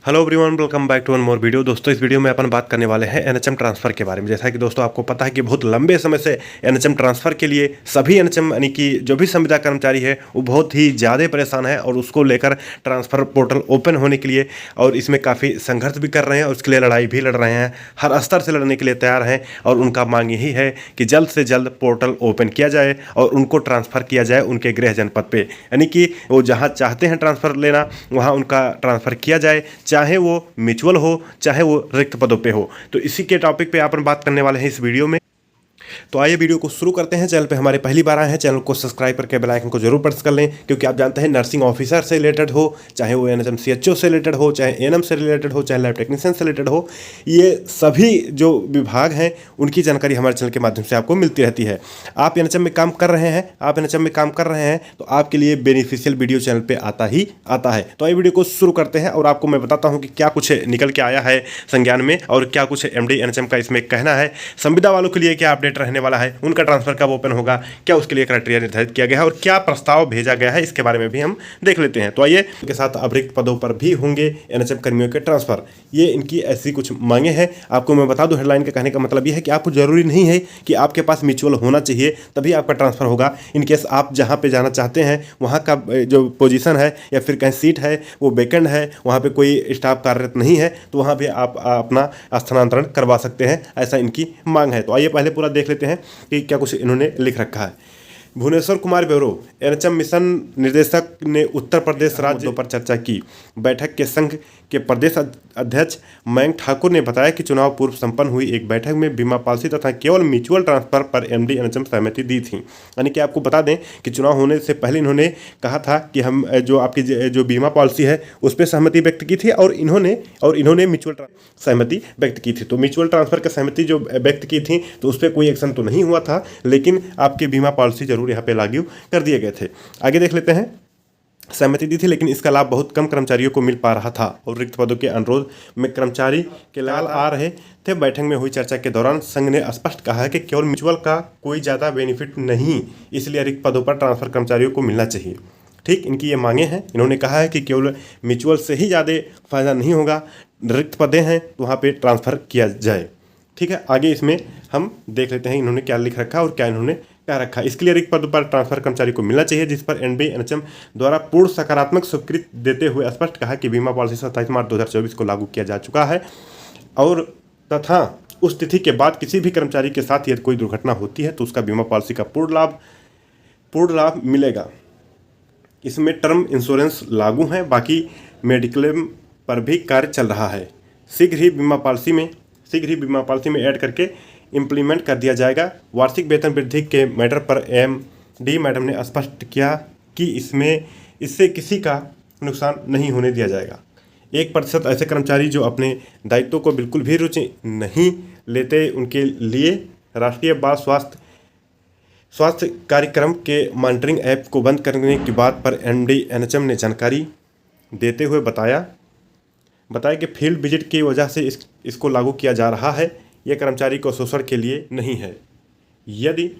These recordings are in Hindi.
Hello everyone, welcome back to one more video. दोस्तों, इस वीडियो में अपन बात करने वाले हैं एनएचएम ट्रांसफ़र के बारे में। जैसा कि दोस्तों आपको पता है कि बहुत लंबे समय से एनएचएम ट्रांसफ़र के लिए सभी एनएचएम यानी कि जो भी संविदा कर्मचारी है वो बहुत ही ज़्यादा परेशान है और उसको लेकर ट्रांसफ़र पोर्टल ओपन होने के लिए और इसमें काफ़ी संघर्ष भी कर रहे हैं और उसके लिए लड़ाई भी लड़ रहे हैं। हर स्तर से लड़ने के लिए तैयार हैं और उनका मांग यही है कि जल्द से जल्द पोर्टल ओपन किया जाए और उनको ट्रांसफ़र किया जाए उनके गृह जनपद पे, यानी कि वो जहाँ चाहते हैं ट्रांसफ़र लेना वहाँ उनका ट्रांसफ़र किया जाए, चाहे वो म्यूचुअल हो चाहे वो रिक्त पदों पे हो। तो इसी के टॉपिक पे अपन बात करने वाले हैं इस वीडियो में। तो आइए वीडियो को शुरू करते हैं। चैनल पे हमारे पहली बार आए हैं, चैनल को सब्सक्राइब करके बेल आइकन को जरूर प्रेस कर लें, क्योंकि आप जानते हैं नर्सिंग ऑफिसर से रिलेटेड हो, चाहे वो एनएचएम सीएचओ से रिलेटेड हो, चाहे एएनएम से रिलेटेड हो, चाहे लैब टेक्नीशियन से रिलेटेड हो, ये सभी जो विभाग हैं उनकी जानकारी हमारे चैनल के माध्यम से आपको मिलती रहती है। आप एनएचएम में काम कर रहे हैं तो आपके लिए बेनिफिशियल वीडियो चैनल पर आता है। तो आइए वीडियो को शुरू करते हैं और आपको मैं बताता हूँ कि क्या कुछ निकल के आया है संज्ञान में और क्या कुछ एमडी एनएचएम का इसमें कहना है। संविदा वालों के लिए क्या अपडेट रहने वाला है, उनका ट्रांसफर कब ओपन होगा, क्या उसके लिए क्राइटेरिया निर्धारित किया गया है और क्या प्रस्ताव भेजा गया है, इसके बारे में भी हम देख लेते हैं। तो आइए के साथ अब रिक्त पदों पर भी होंगे एनएचएम कर्मियों के ट्रांसफर, ये इनकी ऐसी कुछ मांगे हैं। आपको मैं बता दूं, हेडलाइन का कहने का मतलब ये है कि आपको जरूरी नहीं है कि आपके पास म्यूचुअल होना चाहिए तभी आपका ट्रांसफर होगा। इनकेस आप जहाँ पे जाना चाहते हैं वहाँ का जो पोजीशन है या फिर कहीं सीट है वो वैकेंट है, वहाँ पे कोई स्टाफ कार्यरत नहीं है, तो वहाँ भी आप अपना स्थानांतरण करवा सकते हैं, ऐसा इनकी मांग है। तो आइए पहले पूरा देख लेते हैं कि क्या कुछ इन्होंने लिख रखा है। Bhuvneshwar Kumar bureau NHM mission निदेशक ने उत्तर प्रदेश राज्य पर चर्चा की। बैठक के संघ के प्रदेश अध्यक्ष मयंक ठाकुर ने बताया कि चुनाव पूर्व संपन्न हुई एक बैठक में बीमा पॉलिसी तथा केवल म्यूचुअल ट्रांसफर पर एमडी एनएचएम सहमति दी थी। यानी कि आपको बता दें कि चुनाव होने से पहले इन्होंने कहा था कि हम जो आपकी जो बीमा पॉलिसी है उस पर सहमति व्यक्त की थी और इन्होंने म्यूचुअल सहमति व्यक्त की थी। तो म्यूचुअल ट्रांसफर की सहमति जो व्यक्त की थी तो उस पर कोई एक्शन तो नहीं हुआ था, लेकिन आपकी बीमा पॉलिसी जरूर यहाँ पे लागू कर दिए गए थे। आगे देख लेते हैं। सहमति दी थी लेकिन इसका लाभ बहुत कम कर्मचारियों को मिल पा रहा था और रिक्त पदों के अनुरोध में कर्मचारी के लाल आ रहे थे। बैठक में हुई चर्चा के दौरान संघ ने स्पष्ट कहा है कि केवल म्यूचुअल का कोई ज़्यादा बेनिफिट नहीं, इसलिए रिक्त पदों पर ट्रांसफर कर्मचारियों को मिलना चाहिए। ठीक, इनकी ये मांगे हैं। इन्होंने कहा है कि केवल म्यूचुअल से ही ज़्यादा फायदा नहीं होगा, रिक्त पदें हैं तो वहाँ पर ट्रांसफ़र किया जाए। ठीक है, आगे इसमें हम देख लेते हैं इन्होंने क्या लिख रखा और क्या इन्होंने क्या रखा। इसके लिए रिक्त पद पर ट्रांसफर कर्मचारी को मिलना चाहिए, जिस पर एनडी एनएचएम द्वारा पूर्ण सकारात्मक स्वीकृति देते हुए स्पष्ट कहा कि बीमा पॉलिसी 27 मार्च 2024 को लागू किया जा चुका है और तथा उस तिथि के बाद किसी भी कर्मचारी के साथ यदि कोई दुर्घटना होती है तो उसका बीमा पॉलिसी का पूर्ण लाभ मिलेगा। इसमें टर्म इंश्योरेंस लागू है, बाकी मेडिक्लेम पर भी कार्य चल रहा है। शीघ्र ही बीमा पॉलिसी में ऐड करके इम्प्लीमेंट कर दिया जाएगा। वार्षिक वेतन वृद्धि के मैटर पर एमडी मैडम ने स्पष्ट किया कि इससे किसी का नुकसान नहीं होने दिया जाएगा। 1% ऐसे कर्मचारी जो अपने दायित्वों को बिल्कुल भी रुचि नहीं लेते, उनके लिए राष्ट्रीय बाल स्वास्थ्य कार्यक्रम के मॉनिटरिंग ऐप को बंद करने की बात पर एमडी एनएचएम ने जानकारी देते हुए बताया कि फील्ड विजिट की वजह से इसको लागू किया जा रहा है, यह कर्मचारी को शोषण के लिए नहीं है। यदि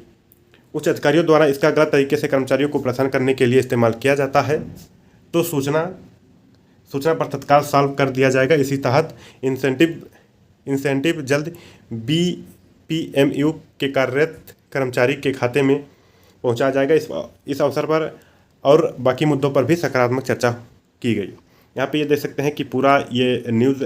उच्च अधिकारियों द्वारा इसका गलत तरीके से कर्मचारियों को परेशान करने के लिए इस्तेमाल किया जाता है तो सूचना पर तत्काल सॉल्व कर दिया जाएगा। इसी तहत इंसेंटिव जल्द बीपीएमयू के कार्यरत कर्मचारी के खाते में पहुंचाया जाएगा। इस अवसर पर और बाकी मुद्दों पर भी सकारात्मक चर्चा की गई। यहाँ पे ये देख सकते हैं कि पूरा ये न्यूज़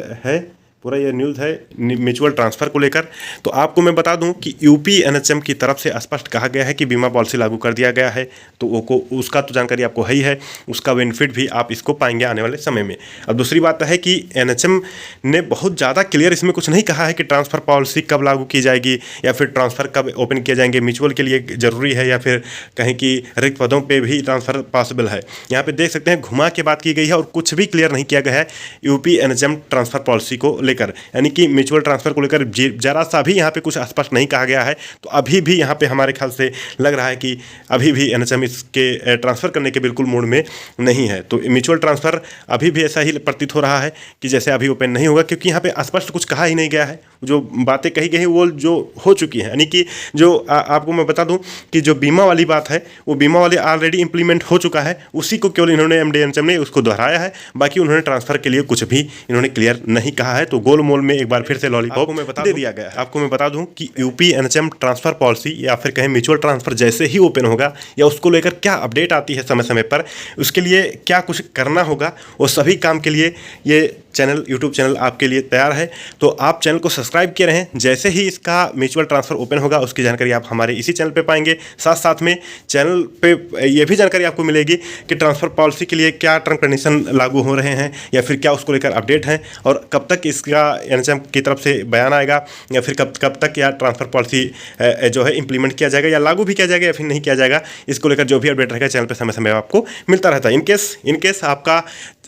है म्यूचुअल ट्रांसफ़र को लेकर। तो आपको मैं बता दूं कि यूपी एनएचएम की तरफ से स्पष्ट कहा गया है कि बीमा पॉलिसी लागू कर दिया गया है, तो उसका तो जानकारी आपको है ही है, उसका बेनिफिट भी आप इसको पाएंगे आने वाले समय में। अब दूसरी बात है कि एनएचएम ने बहुत ज़्यादा क्लियर इसमें कुछ नहीं कहा है कि ट्रांसफ़र पॉलिसी कब लागू की जाएगी या फिर ट्रांसफ़र कब ओपन किए जाएंगे, म्यूचुअल के लिए ज़रूरी है या फिर कहीं की रिक्त पदों पर भी ट्रांसफ़र पॉसिबल है। यहाँ पर देख सकते हैं घुमा के बात की गई है और कुछ भी क्लियर नहीं किया गया है यूपी एनएचएम ट्रांसफ़र पॉलिसी को लेकर, यानी कि म्यूचुअल ट्रांसफर को लेकर जरा सा भी यहाँ पे कुछ स्पष्ट नहीं कहा गया है। तो अभी भी यहाँ पे हमारे ख्याल से लग रहा है कि अभी भी एनएचएम इसके ट्रांसफ़र करने के बिल्कुल मूड में नहीं है। तो म्यूचुअल ट्रांसफ़र अभी भी ऐसा ही प्रतीत हो रहा है कि जैसे अभी ओपन नहीं होगा, क्योंकि यहाँ पे स्पष्ट कुछ कहा ही नहीं गया है। जो बातें कही गई वो जो हो चुकी हैं, यानी कि जो आपको मैं बता दूं कि जो बीमा वाली बात है वो बीमा वाली ऑलरेडी इंप्लीमेंट हो चुका है, उसी को केवल इन्होंने एमडी एनएचएम ने उसको दोहराया है। बाकी उन्होंने ट्रांसफर के लिए कुछ भी इन्होंने क्लियर नहीं कहा है। तो गोल मोल में एक बार फिर से लॉलीपॉप में बता दिया गया है। आपको मैं बता दूं कि यूपी एनएचएम ट्रांसफर पॉलिसी या फिर कहें म्यूचुअल ट्रांसफर जैसे ही ओपन होगा या उसको लेकर क्या अपडेट आती है समय समय पर, उसके लिए क्या कुछ करना होगा, वो सभी काम के लिए ये चैनल, यूट्यूब चैनल आपके लिए तैयार है। तो आप चैनल को सब्सक्राइब किए रहें। जैसे ही इसका म्यूचुअल ट्रांसफर ओपन होगा उसकी जानकारी आप हमारे इसी चैनल पे पाएंगे। साथ साथ में चैनल पे ये भी जानकारी आपको मिलेगी कि ट्रांसफर पॉलिसी के लिए क्या टर्म कंडीशन लागू हो रहे हैं या फिर क्या उसको लेकर अपडेट हैं, और कब तक इसका एनएचएम की तरफ से बयान आएगा, या फिर कब तक या ट्रांसफर पॉलिसी जो है इंप्लीमेंट किया जाएगा या लागू भी किया जाएगा या फिर नहीं किया जाएगा। इसको लेकर जो भी अपडेट रहेगा चैनल पर समय समय आपको मिलता रहता है। इनकेस आपका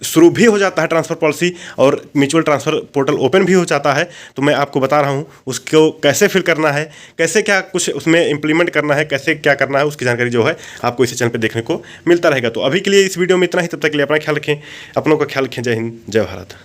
शुरू भी हो जाता है ट्रांसफर पॉलिसी और म्यूचुअल ट्रांसफर पोर्टल ओपन भी हो जाता है, तो मैं आपको बता रहा हूँ उसको कैसे फिल करना है, कैसे क्या कुछ उसमें इंप्लीमेंट करना है, कैसे क्या करना है, उसकी जानकारी जो है आपको इसी चैनल पे देखने को मिलता रहेगा। तो अभी के लिए इस वीडियो में इतना ही। तब तक के लिए अपना ख्याल रखें, अपनों का ख्याल रखें। जय हिंद, जय भारत।